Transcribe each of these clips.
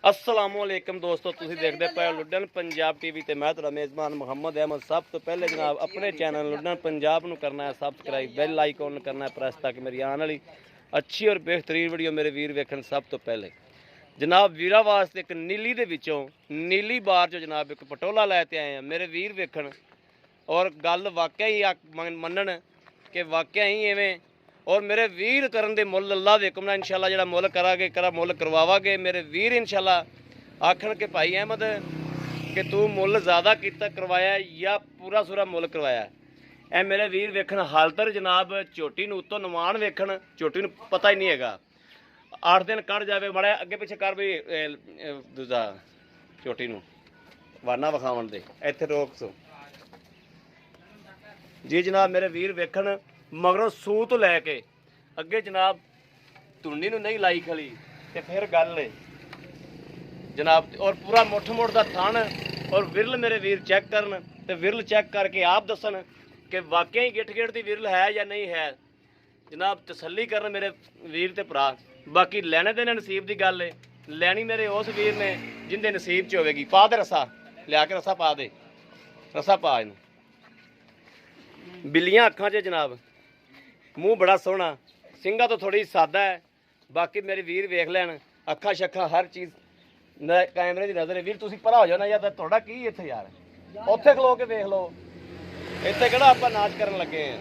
अस्सलामुअलैकुम दोस्तों, तुसीं देखदे पए लुड्डन पंजाब टीवी ते मैं तुहाडा मेज़बान मुहम्मद अहमद। सब तो पहले जनाब अपने चैनल लुड्डन पंजाब नूं करना है सबसक्राइब, बेल आइकॉन करना है प्रेस ताकि मेरी आने वाली अच्छी और बेहतरीन वीडियो मेरे वीर वेखण। सब तो पहले जनाब वीरा वास्ते एक नीली दे विचों नीली बार चो जनाब एक पटोला लैके आए हैं मेरे वीर वेखण, और गल वाकई ही मनन कि वाकई ही इवें और मेरे वीर करन दे मुल अल्लाह दे हुक्म नाल इंशाअल्लाह जिहड़ा मुल करांगे मुल करवावांगे। मेरे वीर इंशाअल्लाह आखण के भाई अहमद कि तू मुल ज़्यादा किता करवाया या पूरा सूरा मुल करवाया। ए मेरे वीर वेखण हालतर जनाब झोटी नूं उत्तों नवाण वेखण, झोटी नूं पता ही नहीं हैगा 8 दिन कढ़ जावे। बड़ा अगे पिछे कर भी दूजा झोटी नूं वाना विखावन दे इत्थे रोक सो जी जनाब। मेरे वीर वेखण मगरों सूह तो लैके अगे जनाब धुंडी नूं नहीं लाई खली ते फिर गल जनाब, और पूरा मुठ मुठ दा थण और विरल मेरे वीर चैक करन ते विरल चैक करके आप दसन कि वाकई गिठ गिठ दी विरल है या नहीं है जनाब। तसल्ली करन मेरे वीर ते भरा। बाकी लैने देने नसीब की गल है, लैनी मेरे उस वीर ने जिंदे नसीब च होवेगी। पा दे रसा, लिया के रसा पा दे, रसा पा इनू। बिल्लियां अखां च जनाब, मूँह बड़ा सोहना, सिंगा तो थोड़ी सादा है। बाकी मेरे वीर वेख लैन अखा शखा हर चीज़ कैमरे की नज़र है। वीर तुसीं परा हो जाओ ना यार, तुहाडा की इत्थे यार, उत्थे खलो के देख लो, इत्थे किहड़ा आपां नाच करन लगे हैं।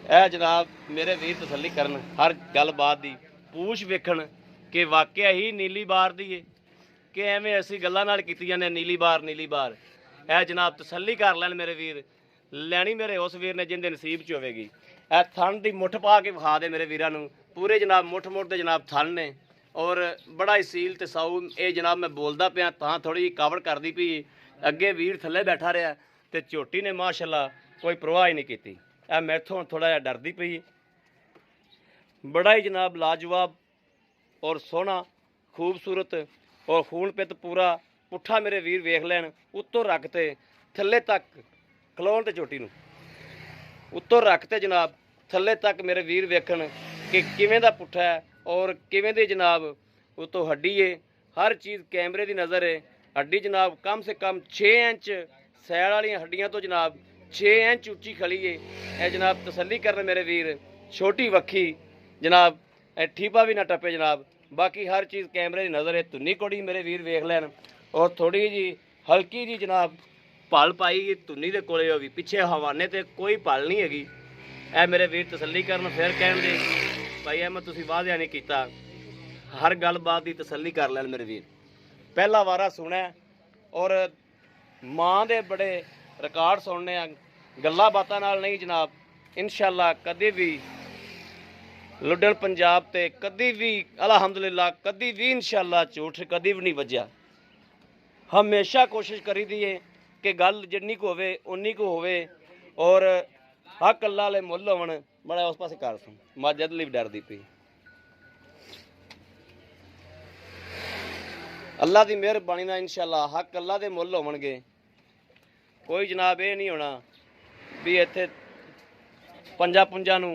ए जनाब मेरे वीर तसल्ली करन हर गल बात दी, पूछ वेखण कि वाकया ही नीली बार दी है कि एवें असीं गल्लां नाल कीती जाने नीली बार नीली बार। ए जनाब तसल्ली कर लैन मेरे वीर, लैनी मेरे उस वीर ने जिंदे नसीब च होवेगी। ए थन दी मुठ पा के विखा दे मेरे वीरां नूं, पूरे जनाब मुठ मुठ दे जनाब थन ने और बड़ा ही सील ते साऊ। ये जनाब मैं बोलदा पिया तां थोड़ी कावड़ करदी पई, अगे वीर थल्ले बैठा रहा ते झोटी ने माशाअल्लाह कोई परवाह ही नहीं कीती। ए मैथों थोड़ा जिहा डरदी पई, बड़ा ही जनाब लाजवाब और सोहना खूबसूरत और खून पित पूरा पुट्ठा मेरे वीर वेख लैन। उत्तों रखते थल्ले तक खलोन ते झोटी नूं उत्तों रखते जनाब थल्ले तक मेरे वीर वेखण कि किवें दा पुट्ठा है और किवें दी जनाब उत्तों हड्डी है। हर चीज़ कैमरे की नज़र है। हड्डी जनाब कम से कम 6 इंच सैड़ वाली हड्डियां तो जनाब 6 इंच उच्ची खली है। यह जनाब तसल्ली करन मेरे वीर, छोटी वक्खी जनाब ठीपा भी ना टपे जनाब। बाकी हर चीज़ कैमरे की नज़र है। धुन्नी कोड़ी मेरे वीर वेख लैन और थोड़ी जी हल्की जी जनाब पल पाई धुन्नी दे कोले हो भी, पिछे हवाने ते कोई पल नहीं हैगी। ए मेरे वीर तसल्ली करन फिर कहण दे भाई अहमद तुसीं वादे नहीं कीता। हर गल बात की तसल्ली कर लैन मेरे वीर, पहला वारा सुने और माँ दे बड़े रिकॉर्ड सुनने गल्लां बातां नाल नहीं जनाब। इंशाअल्लाह कदी भी लुड्डन पंजाब ते कदी भी अलहमदुलिल्लाह कदी भी इंशाअल्लाह झूठ कदी भी नहीं वजया। हमेशा कोशिश करी दी है कि गल जिन्नी को होवे उन्नी को होवे और हक अल्लाह वाले मुल होवन। बड़ा उस पासे कर सुन मस्जिद भी डरदी पई। अल्लाह की मेहरबानी नाल इंशाअल्लाह हक अल्लाह दे मुल होवणगे। कोई जनाब ये नहीं होना भी इत्थे पंजा पुंजा नूं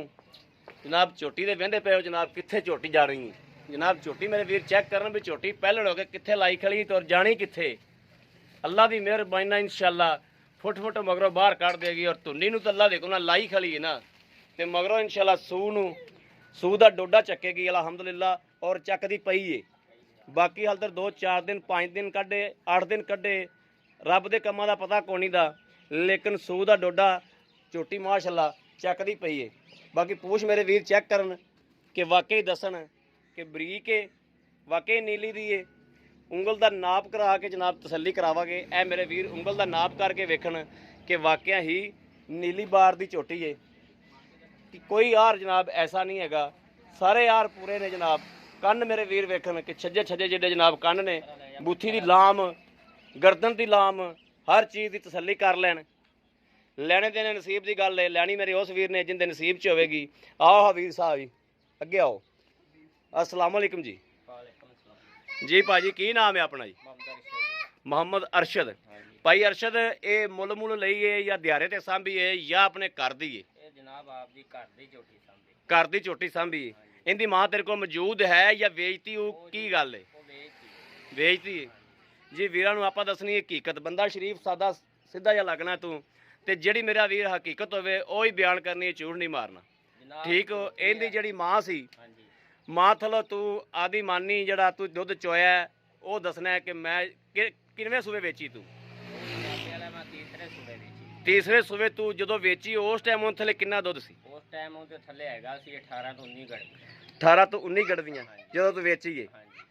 जनाब झोटी दे वहिंदे पे हो जनाब कित्थे झोटी जा रही जनाब। झोटी मेरे वीर चैक करन भी झोटी पहलड़ हो के कित्थे लाई खड़ी तो जानी कित्थे। अल्लाह की मेहरबानी नाल इंशाअल्लाह फुट फुट मगरों बाहर कढ़ देगी और धुन्नी नूं तो अल्लाह दे कोल लाई खड़ी है ना ते मगरों इंशाअल्लाह सूह दा डोडा चकेगी अलहमदुलिल्लाह और चकदी पई है। बाकी हाल तक 2-4 दिन 5 दिन कढ़े 8 दिन कढ़े रब दे कम्मां दा पता कोनी दा, लेकिन सूह दा डोडा झोटी माशाअल्लाह चकदी पई है। बाकी पूछ मेरे वीर चेक करन कि वाकई दसन कि बरीक है वाकई नीली दी है। उंगल का नाप करा के जनाब तसल्ली करावांगे। ए मेरे वीर उंगल का नाप करके वेखण कि वाकया ही नीली बार की झोटी है कि कोई यार जनाब ऐसा नहीं हैगा। सारे यार पूरे ने जनाब। कन्न मेरे वीर वेखण कि छज्जे छज्जे जिहड़े जनाब कन्न ने, बूथी की लाम गर्दन की लाम हर चीज़ की तसल्ली कर लैन। लैने देने नसीब की गल है, लैनी मेरे उस वीर ने जिंदे नसीब च होवेगी। आओ वीर साहब जी अगे आओ। अस्सलाम वालेकुम जी। जी भाजी की नाम है अपना जी? मोहम्मद अरशद। भाई अरशद ये मुल मुल लई है या दिहारे ते सांभी है या अपने घर दी है? जनाब आप दी घर दी झोटी सांभी। घर दी झोटी सांभी है। ਇਹਦੀ ਮਾਂ ਤੇਰੇ ਕੋਲ ਮੌਜੂਦ ਹੈ ਜਾਂ ਵੇਚਤੀ? ਉਹ ਕੀ ਗੱਲ ਹੈ? ਉਹ ਵੇਚਤੀ। ਵੇਚਤੀ ਹੈ ਜੀ। ਵੀਰਾਂ ਨੂੰ ਆਪਾਂ ਦੱਸਣੀ ਹਕੀਕਤ। ਬੰਦਾ ਸ਼ਰੀਫ ਸਾਦਾ ਸਿੱਧਾ ਜਿਹਾ ਲੱਗਣਾ ਤੂੰ, ਤੇ ਜਿਹੜੀ ਮੇਰਾ ਵੀਰ ਹਕੀਕਤ ਹੋਵੇ ਉਹ ਹੀ ਬਿਆਨ ਕਰਨੀ ਹੈ, ਝੂਠ ਨਹੀਂ ਮਾਰਨਾ। ਠੀਕ। ਇਹਦੀ ਜਿਹੜੀ ਮਾਂ ਸੀ, ਮਾਂ ਥਲੋਂ ਤੂੰ ਆਦੀ ਮਾਨੀ ਜਿਹੜਾ ਤੂੰ ਦੁੱਧ ਚੋਇਆ ਉਹ ਦੱਸਣਾ ਹੈ ਕਿ ਮੈਂ ਕਿੰਨਵੇਂ ਸੂਬੇ ਵੇਚੀ ਤੂੰ? ਮੈਂ ਤੀਸਰੇ ਸੂਬੇ ਵੇਚੀ। ਤੀਸਰੇ ਸੂਬੇ ਤੂੰ ਜਦੋਂ ਵੇਚੀ ਉਸ ਟਾਈਮ ਉਹ ਥੱਲੇ ਕਿੰਨਾ ਦੁੱਧ ਸੀ? ਉਸ ਟਾਈਮ ਉਹ ਥੱਲੇ ਹੈਗਾ ਸੀ 18 ਤੋਂ 19 ਗੜ। 18 ਤੋਂ 19 ਗੜਵੀਆਂ ਜਦੋਂ ਤੂੰ ਵੇਚੀ ਏ। ਹਾਂਜੀ।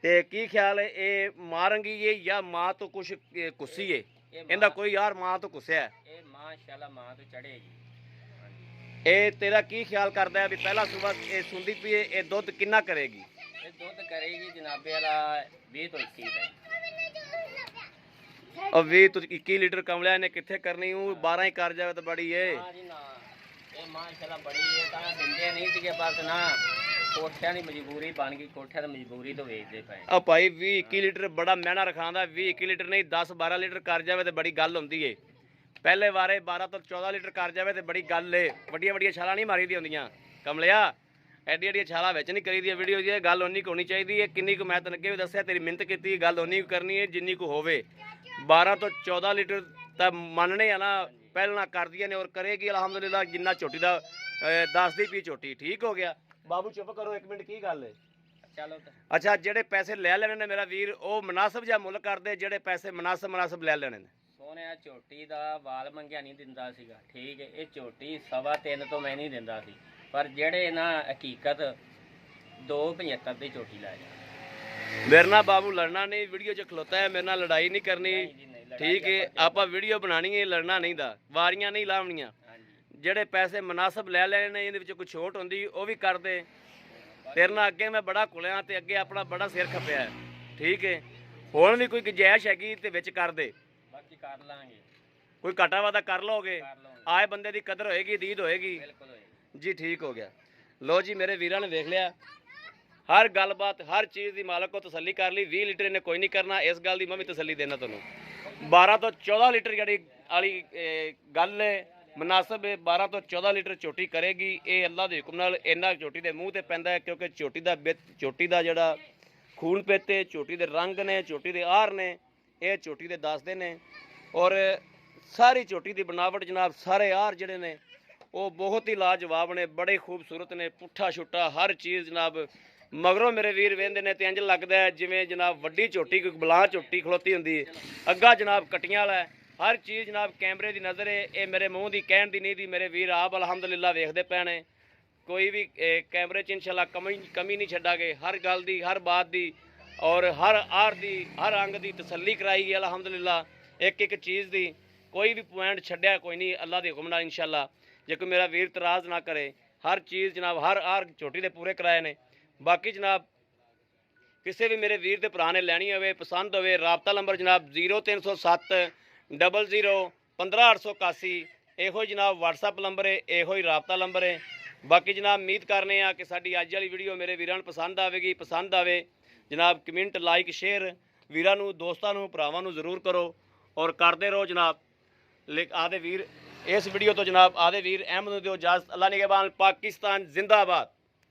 ਤੇ ਕੀ ਖਿਆਲ ਹੈ ਇਹ ਮਾਰੰਗੀ ਏ ਜਾਂ ਮਾਂ ਤੋਂ ਕੁਛ ਕੁੱਸੀ ਏ? ਇਹਦਾ ਕੋਈ ਯਾਰ ਮਾਂ ਤੋਂ ਕੁੱਸਿਆ? ਇਹ ਮਾਸ਼ਾਅੱਲਾ ਮਾਂ ਤੋਂ ਚੜੇਗੀ। ਇਹ ਤੇਰਾ ਕੀ ਖਿਆਲ ਕਰਦਾ ਹੈ ਵੀ ਪਹਿਲਾ ਸੂਬਾ ਇਹ ਸੁੰਦੀ ਪਈ ਇਹ ਦੁੱਧ ਕਿੰਨਾ ਕਰੇਗੀ? ਇਹ ਦੁੱਧ ਕਰੇਗੀ ਜਨਾਬੇ ਵਾਲਾ 20 ਤੋਂ 21 ਦਾ। ਉਹ 20 ਤੋਂ 21 ਲੀਟਰ ਕਮਲਿਆ ਨੇ ਕਿੱਥੇ ਕਰਨੀ? ਉਹ 12 ਹੀ ਕਰ ਜਾਵੇ ਤਾਂ ਬੜੀ ਏ। ਹਾਂ ਜੀ ਨਾ, ਇਹ ਮਾਸ਼ਾਅੱਲਾ ਬੜੀ ਏ। ਤਾਂ ਦਿੰਦੇ ਨਹੀਂ ਸੀਗੇ, ਬਸ ਨਾ ਕੋਠਿਆਂ ਦੀ ਮਜਬੂਰੀ ਬਣ ਗਈ, ਕੋਠਿਆਂ ਦੀ ਮਜਬੂਰੀ ਤੋਂ ਵੇਚਦੇ ਪਏ। ਆ ਭਾਈ 20 21 ਲੀਟਰ ਬੜਾ ਮਹਿਣਾ ਰਖਾਂਦਾ। 20 21 ਲੀਟਰ ਨਹੀਂ 10 12 ਲੀਟਰ ਕਰ ਜਾਵੇ ਤੇ ਬੜੀ ਗੱਲ ਹੁੰਦੀ ਏ। ਪਹਿਲੇ ਵਾਰੇ 12 ਤੋਂ 14 ਲੀਟਰ ਕਰ ਜਾਵੇ ਤੇ ਬੜੀ ਗੱਲ ਏ। ਵੱਡੀਆਂ ਵੱਡੀਆਂ ਛਾਲਾਂ ਨਹੀਂ ਮਾਰੀ ਦੀਆਂ ਹੁੰਦੀਆਂ ਕਮਲਿਆ, ਐਡੀ ਐਡੀਆਂ ਛਾਲਾਂ ਵਿੱਚ ਨਹੀਂ ਕਰੀਦੀਆਂ ਵੀਡੀਓ ਦੀ। ਗੱਲ ਉਨੀ ਕੁ ਹੋਣੀ ਚਾਹੀਦੀ ਹੈ। ਕਿੰਨੀ ਕੁ ਮੈਂ ਤੈਨੂੰ ਅੱਗੇ ਵੀ ਦੱਸਿਆ, ਤੇਰੀ ਮਿਹਨਤ ਕੀਤੀ, ਗੱਲ ਉਨੀ ਕੁ ਕਰਨੀ ਹੈ ਜਿੰਨੀ ਕੁ ਹੋਵੇ। 12 ਤੋਂ 14 ਲੀਟਰ ਤਾਂ ਮੰਨਣੇ ਆ ਨਾ, ਪਹਿਲਾਂ ਕਰਦੀਆਂ ਨੇ ਔਰ ਕਰੇਗੀ ਅਲਹਮਦੁਲਿਲਾ। ਜਿੰਨਾ ਝੋਟੀ ਦਾ ਦੱਸਦੀ ਪਈ ਝੋਟੀ। ਠੀਕ ਹੋ ਗਿਆ ਬਾਬੂ, ਚੁੱਪ ਕਰੋ ਇੱਕ ਮਿੰਟ, ਕੀ ਗੱਲ ਹੈ? ਚਲੋ ਅੱਛਾ, ਜਿਹੜੇ ਪੈਸੇ ਲੈ ਲੈਣੇ ਨੇ ਮੇਰਾ ਵੀਰ ਉਹ ਮੁਨਾਸਬ ਜਾਂ ਮੁੱਲ ਕਰਦੇ? ਜਿਹੜੇ ਪੈਸੇ ਮੁਨਾਸਬ ਲੈ ਲੈਣੇ ਨੇ। ਸੋਹਣਿਆ ਝੋਟੀ ਦਾ ਵਾਲ ਮੰਗਿਆ ਨਹੀਂ ਦਿੰਦਾ ਸੀਗਾ, ਠੀਕ ਹੈ। ਇਹ ਝੋਟੀ 3.25 ਤੋਂ ਮੈਂ ਨਹੀਂ ਦਿੰਦਾ ਸੀ, ਪਰ ਜਿਹੜੇ ਨਾ ਹਕੀਕਤ 2.75 ਦੀ ਝੋਟੀ ਲੈ ਜਾ। ਮੇਰੇ ਨਾਲ ਬਾਬੂ ਲੜਨਾ ਨਹੀਂ, ਵੀਡੀਓ 'ਚ ਖਲੋਤਾ ਹੈ, ਮੇਰੇ ਨਾਲ ਲੜਾਈ ਨਹੀਂ ਕਰਨੀ। ਠੀਕ ਹੈ, ਆਪਾਂ ਵੀਡੀਓ ਬਣਾਣੀ ਹੈ, ਲੜਨਾ ਨਹੀਂ ਦਾ, ਵਾਰੀਆਂ ਨਹੀਂ ਲਾਉਣੀਆਂ। ਜਿਹੜੇ ਪੈਸੇ ਮੁਨਾਸਬ ਲੈ ਲੈਣੇ ਨੇ ਇਹਦੇ ਵਿੱਚ ਕੋਈ ਛੋਟ ਹੁੰਦੀ ਉਹ ਵੀ ਕਰਦੇ। ਤੇਰੇ ਨਾਲ ਅੱਗੇ ਮੈਂ ਬੜਾ ਕੁਲਿਆ ਤੇ ਅੱਗੇ ਆਪਣਾ ਬੜਾ ਸਿਰ ਖਪਿਆ। ਠੀਕ ਹੈ, ਹੁਣ ਵੀ ਕੋਈ ਗੁੰਜਾਇਸ਼ ਹੈਗੀ ਤੇ ਵਿੱਚ ਕਰ ਦੇ, ਬਾਕੀ ਕਰ ਲਾਂਗੇ। ਕੋਈ ਘਾਟਾ ਵਾਦਾ ਕਰ ਲਓਗੇ, ਆਏ ਬੰਦੇ ਦੀ ਕਦਰ ਹੋਏਗੀ, ਦੀਦ ਹੋਏਗੀ ਜੀ। ਠੀਕ ਹੋ ਗਿਆ। ਲੋ ਜੀ, ਮੇਰੇ ਵੀਰਾਂ ਨੇ ਵੇਖ ਲਿਆ, ਹਰ ਗੱਲਬਾਤ ਹਰ ਚੀਜ਼ ਦੀ ਮਾਲਕ ਕੋ ਤਸੱਲੀ ਕਰ ਲਈ। 20 ਲੀਟਰ ਇਹਨੇ ਕੋਈ ਨਹੀਂ ਕਰਨਾ, ਇਸ ਗੱਲ ਦੀ ਮੈਂ ਵੀ ਤਸੱਲੀ ਦੇਣਾ ਤੁਹਾਨੂੰ। 12 ਤੋਂ 14 ਲੀਟਰ ਜਿਹੜੀ ਵਾਲੀ ਗੱਲ ਹੈ ਮੁਨਾਸਬ ਹੈ, 12 ਤੋਂ 14 ਲੀਟਰ ਝੋਟੀ ਕਰੇਗੀ। ਇਹ ਅੱਲਾ ਦੇ ਹੁਕਮ ਨਾਲ ਇੰਨਾ ਝੋਟੀ ਦੇ ਮੂੰਹ ਤੇ ਪੈਂਦਾ ਹੈ, ਕਿਉਂਕਿ ਝੋਟੀ ਦਾ ਜਿਹੜਾ ਖੂਨ ਪੇਤੇ, ਝੋਟੀ ਦੇ ਰੰਗ ਨੇ, ਝੋਟੀ ਦੇ ਆਰ ਨੇ, ਇਹ ਝੋਟੀ ਦੇ ਦੱਸਦੇ ਨੇ। ਔਰ ਸਾਰੀ ਝੋਟੀ ਦੀ ਬਣਾਵਟ ਜਨਾਬ, ਸਾਰੇ ਆਰ ਜਿਹੜੇ ਨੇ ਉਹ ਬਹੁਤ ਹੀ ਲਾਜਵਾਬ ਨੇ, ਬੜੇ ਖੂਬਸੂਰਤ ਨੇ। ਪੁੱਠਾ ਛੁੱਟਾ ਹਰ ਚੀਜ਼ ਜਨਾਬ। ਮਗਰੋਂ ਮੇਰੇ ਵੀਰ ਵੇਂਦੇ ਨੇ ਤੇ ਇੰਜ ਲੱਗਦਾ ਹੈ ਜਿਵੇਂ ਜਨਾਬ ਵੱਡੀ ਝੋਟੀ ਕੋਈ ਬਲਾਂ ਝੋਟੀ ਖਲੋਤੀ ਹੁੰਦੀ ਹੈ। ਅੱਗਾ ਜਨਾਬ ਕਟੀਆਂ ਵਾਲਾ ਹਰ ਚੀਜ਼ ਜਨਾਬ ਕੈਮਰੇ ਦੀ ਨਜ਼ਰ ਹੈ। ਇਹ ਮੇਰੇ ਮੂੰਹ ਦੀ ਕਹਿਣ ਦੀ ਨਹੀਂ ਦੀ, ਮੇਰੇ ਵੀਰ ਆਪ ਅਲਹਮਦੁਲਿਲਾ ਵੇਖਦੇ ਪਏ ਨੇ। ਕੋਈ ਵੀ ਕੈਮਰੇ 'ਚ ਇਨਸ਼ਾਅੱਲਾ ਕਮੀ ਨਹੀਂ ਛੱਡਾਂਗੇ, ਹਰ ਗੱਲ ਦੀ, ਹਰ ਬਾਤ ਦੀ ਔਰ ਹਰ ਆਰ ਦੀ, ਹਰ ਅੰਗ ਦੀ ਤਸੱਲੀ ਕਰਾਈ ਹੈ ਅਲਹਮਦੁਲਿਲਾ। ਇੱਕ ਇੱਕ ਚੀਜ਼ ਦੀ ਕੋਈ ਵੀ ਪੁਆਇੰਟ ਛੱਡਿਆ ਕੋਈ ਨਹੀਂ, ਅੱਲਾ ਦੇ ਹੁਕਮ ਨਾਲ ਇਨਸ਼ਾਅੱਲਾ। ਜੇ ਕੋਈ ਮੇਰਾ ਵੀਰ ਇਤਰਾਜ਼ ਨਾ ਕਰੇ, ਹਰ ਚੀਜ਼ ਜਨਾਬ ਹਰ ਆਰ ਝੋਟੀ ਦੇ ਪੂਰੇ ਕਰਾਏ ਨੇ। ਬਾਕੀ ਜਨਾਬ ਕਿਸੇ ਵੀ ਮੇਰੇ ਵੀਰ ਦੇ ਭਰਾ ਨੇ ਲੈਣੀ ਹੋਵੇ, ਪਸੰਦ ਹੋਵੇ, ਰਾਬਤਾ ਨੰਬਰ ਜਨਾਬ 0307 00 15881। ਇਹੋ ਜਨਾਬ WhatsApp ਨੰਬਰ ਹੈ, ਇਹੋ ਹੀ ਰਾਬਤਾ ਨੰਬਰ ਹੈ। ਬਾਕੀ ਜਨਾਬ ਉਮੀਦ ਕਰਨੇ ਆ ਕਿ ਸਾਡੀ ਅੱਜ ਵਾਲੀ ਵੀਡੀਓ ਮੇਰੇ ਵੀਰਾਂ ਨੂੰ ਪਸੰਦ ਆਵੇਗੀ। ਪਸੰਦ ਆਵੇ ਜਨਾਬ ਕਮੈਂਟ, ਲਾਈਕ, ਸ਼ੇਅਰ ਵੀਰਾਂ ਨੂੰ, ਦੋਸਤਾਂ ਨੂੰ, ਭਰਾਵਾਂ ਨੂੰ ਜ਼ਰੂਰ ਕਰੋ ਔਰ ਕਰਦੇ ਰਹੋ ਜਨਾਬ। ਆਦੇ ਵੀਰ ਇਸ ਵੀਡੀਓ ਤੋਂ ਜਨਾਬ ਆਦੇ ਵੀਰ ਅਹਿਮਦ ਨੂੰ ਦਿਓ ਇਜਾਜ਼ਤ। ਅੱਲਾ ਨਿਗਹਿਬਾਨ। ਪਾਕਿस्तान जिंदाबाद।